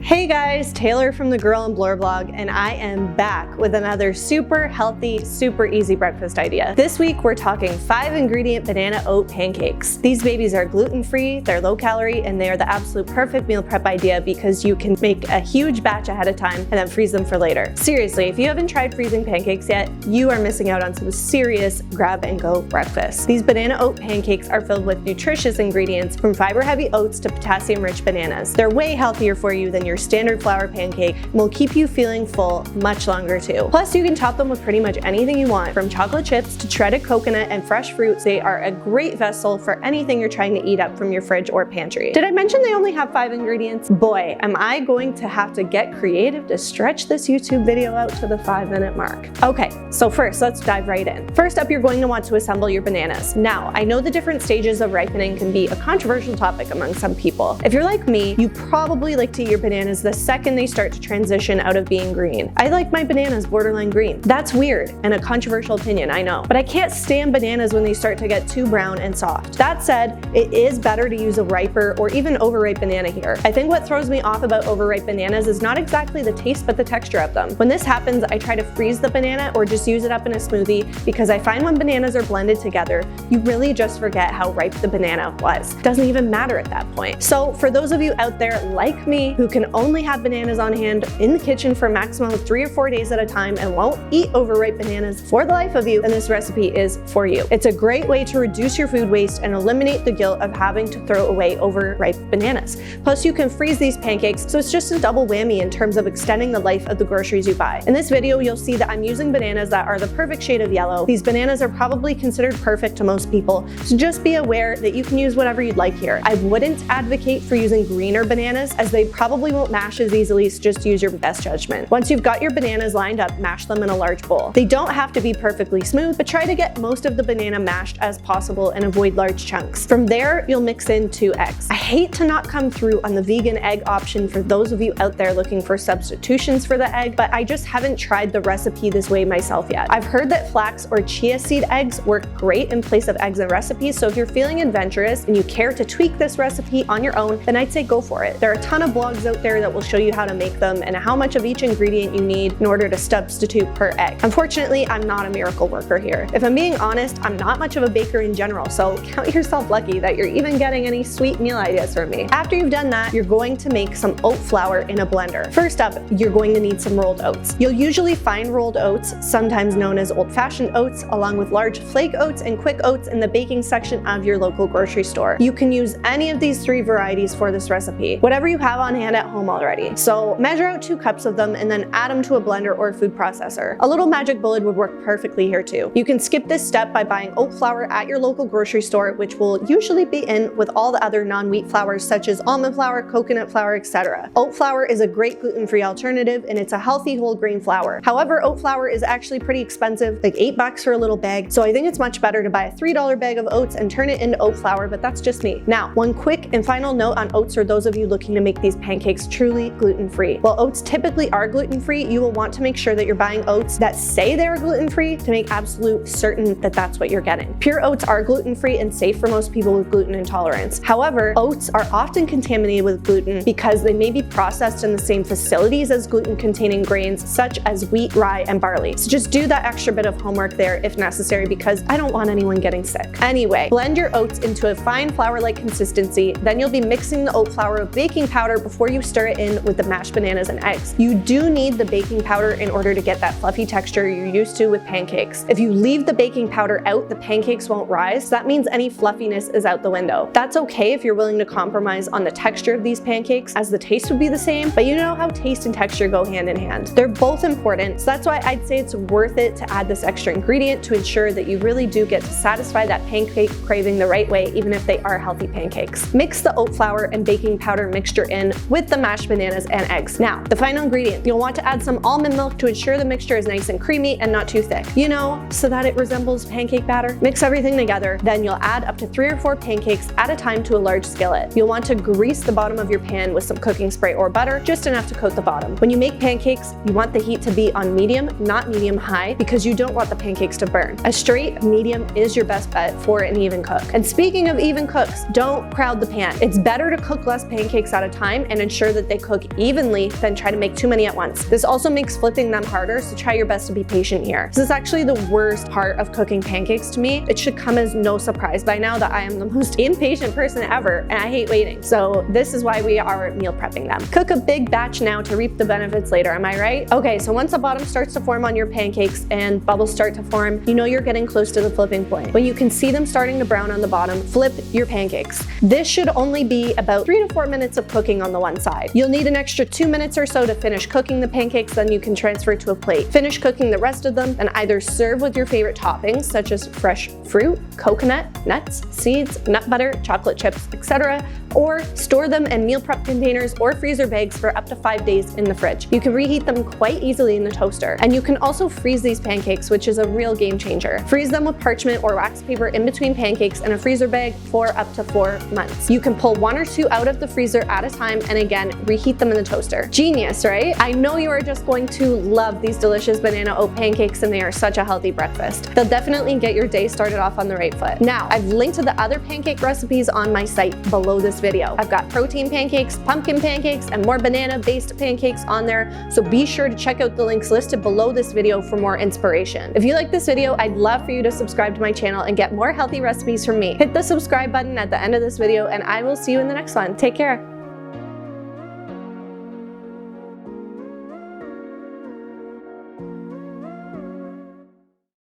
Hey guys, Taylor from the Girl in Blur blog, and I am back with another super healthy, super easy breakfast idea. This week we're talking 5-ingredient banana oat pancakes. These babies are gluten-free, they're low-calorie, and they are the absolute perfect meal prep idea because you can make a huge batch ahead of time and then freeze them for later. Seriously, if you haven't tried freezing pancakes yet, you are missing out on some serious grab-and-go breakfast. These banana oat pancakes are filled with nutritious ingredients from fiber-heavy oats to potassium-rich bananas. They're way healthier for you than your standard flour pancake and will keep you feeling full much longer too. Plus, you can top them with pretty much anything you want, from chocolate chips to shredded coconut and fresh fruits. They are a great vessel for anything you're trying to eat up from your fridge or pantry. Did I mention they only have 5 ingredients? Boy, am I going to have to get creative to stretch this YouTube video out to the 5-minute mark. Okay, so first, let's dive right in. First up, you're going to want to assemble your bananas. Now, I know the different stages of ripening can be a controversial topic among some people. If you're like me, you probably like to eat your bananas the second they start to transition out of being green. I like my bananas borderline green. That's weird and a controversial opinion, I know, but I can't stand bananas when they start to get too brown and soft. That said, it is better to use a riper or even overripe banana here. I think what throws me off about overripe bananas is not exactly the taste but the texture of them. When this happens, I try to freeze the banana or just use it up in a smoothie because I find when bananas are blended together, you really just forget how ripe the banana was. It doesn't even matter at that point. So for those of you out there like me who can only have bananas on hand in the kitchen for a maximum of 3 or 4 days at a time and won't eat overripe bananas for the life of you, then this recipe is for you. It's a great way to reduce your food waste and eliminate the guilt of having to throw away overripe bananas. Plus, you can freeze these pancakes, so it's just a double whammy in terms of extending the life of the groceries you buy. In this video, you'll see that I'm using bananas that are the perfect shade of yellow. These bananas are probably considered perfect to most people, so just be aware that you can use whatever you'd like here. I wouldn't advocate for using greener bananas as they probably won't mash as easily, so just use your best judgment. Once you've got your bananas lined up, mash them in a large bowl. They don't have to be perfectly smooth, but try to get most of the banana mashed as possible and avoid large chunks. From there, you'll mix in 2 eggs. I hate to not come through on the vegan egg option for those of you out there looking for substitutions for the egg, but I just haven't tried the recipe this way myself yet. I've heard that flax or chia seed eggs work great in place of eggs in recipes, so if you're feeling adventurous and you care to tweak this recipe on your own, then I'd say go for it. There are a ton of blogs out there that will show you how to make them and how much of each ingredient you need in order to substitute per egg. Unfortunately, I'm not a miracle worker here. If I'm being honest, I'm not much of a baker in general, so count yourself lucky that you're even getting any sweet meal ideas from me. After you've done that, you're going to make some oat flour in a blender. First up, you're going to need some rolled oats. You'll usually find rolled oats, sometimes known as old-fashioned oats, along with large flake oats and quick oats in the baking section of your local grocery store. You can use any of these 3 varieties for this recipe, whatever you have on hand at home already. So measure out 2 cups of them and then add them to a blender or food processor. A little magic bullet would work perfectly here too. You can skip this step by buying oat flour at your local grocery store, which will usually be in with all the other non-wheat flours such as almond flour, coconut flour, etc. Oat flour is a great gluten-free alternative and it's a healthy whole grain flour. However, oat flour is actually pretty expensive, like $8 for a little bag, so I think it's much better to buy a $3 bag of oats and turn it into oat flour, but that's just me. Now, one quick and final note on oats for those of you looking to make these pancakes truly gluten-free. While oats typically are gluten-free, you will want to make sure that you're buying oats that say they're gluten-free to make absolute certain that that's what you're getting. Pure oats are gluten-free and safe for most people with gluten intolerance. However, oats are often contaminated with gluten because they may be processed in the same facilities as gluten-containing grains such as wheat, rye, and barley. So just do that extra bit of homework there if necessary because I don't want anyone getting sick. Anyway, blend your oats into a fine flour-like consistency, then you'll be mixing the oat flour with baking powder before you stir it in with the mashed bananas and eggs. You do need the baking powder in order to get that fluffy texture you're used to with pancakes. If you leave the baking powder out, the pancakes won't rise. That means any fluffiness is out the window. That's okay if you're willing to compromise on the texture of these pancakes, as the taste would be the same, but you know how taste and texture go hand in hand. They're both important, so that's why I'd say it's worth it to add this extra ingredient to ensure that you really do get to satisfy that pancake craving the right way, even if they are healthy pancakes. Mix the oat flour and baking powder mixture in with the mashed bananas and eggs. Now, the final ingredient, you'll want to add some almond milk to ensure the mixture is nice and creamy and not too thick. You know, so that it resembles pancake batter. Mix everything together, then you'll add up to 3 or 4 pancakes at a time to a large skillet. You'll want to grease the bottom of your pan with some cooking spray or butter, just enough to coat the bottom. When you make pancakes, you want the heat to be on medium, not medium high, because you don't want the pancakes to burn. A straight medium is your best bet for an even cook. And speaking of even cooks, don't crowd the pan. It's better to cook less pancakes at a time and ensure sure that they cook evenly than try to make too many at once. This also makes flipping them harder, so try your best to be patient here. This is actually the worst part of cooking pancakes to me. It should come as no surprise by now that I am the most impatient person ever, and I hate waiting. So this is why we are meal prepping them. Cook a big batch now to reap the benefits later, am I right? Okay, so once the bottom starts to form on your pancakes and bubbles start to form, you know you're getting close to the flipping point. When you can see them starting to brown on the bottom, flip your pancakes. This should only be about 3 to 4 minutes of cooking on the one side. You'll need an extra 2 minutes or so to finish cooking the pancakes, then you can transfer to a plate. Finish cooking the rest of them and either serve with your favorite toppings such as fresh fruit, coconut, nuts, seeds, nut butter, chocolate chips, etc., or store them in meal prep containers or freezer bags for up to 5 days in the fridge. You can reheat them quite easily in the toaster. And you can also freeze these pancakes, which is a real game changer. Freeze them with parchment or wax paper in between pancakes in a freezer bag for up to 4 months. You can pull 1 or 2 out of the freezer at a time and again, reheat them in the toaster. Genius, right? I know you are just going to love these delicious banana oat pancakes, and they are such a healthy breakfast. They'll definitely get your day started off on the right foot. Now, I've linked to the other pancake recipes on my site below this video. I've got protein pancakes, pumpkin pancakes, and more banana-based pancakes on there, so be sure to check out the links listed below this video for more inspiration. If you like this video, I'd love for you to subscribe to my channel and get more healthy recipes from me. Hit the subscribe button at the end of this video, and I will see you in the next one. Take care.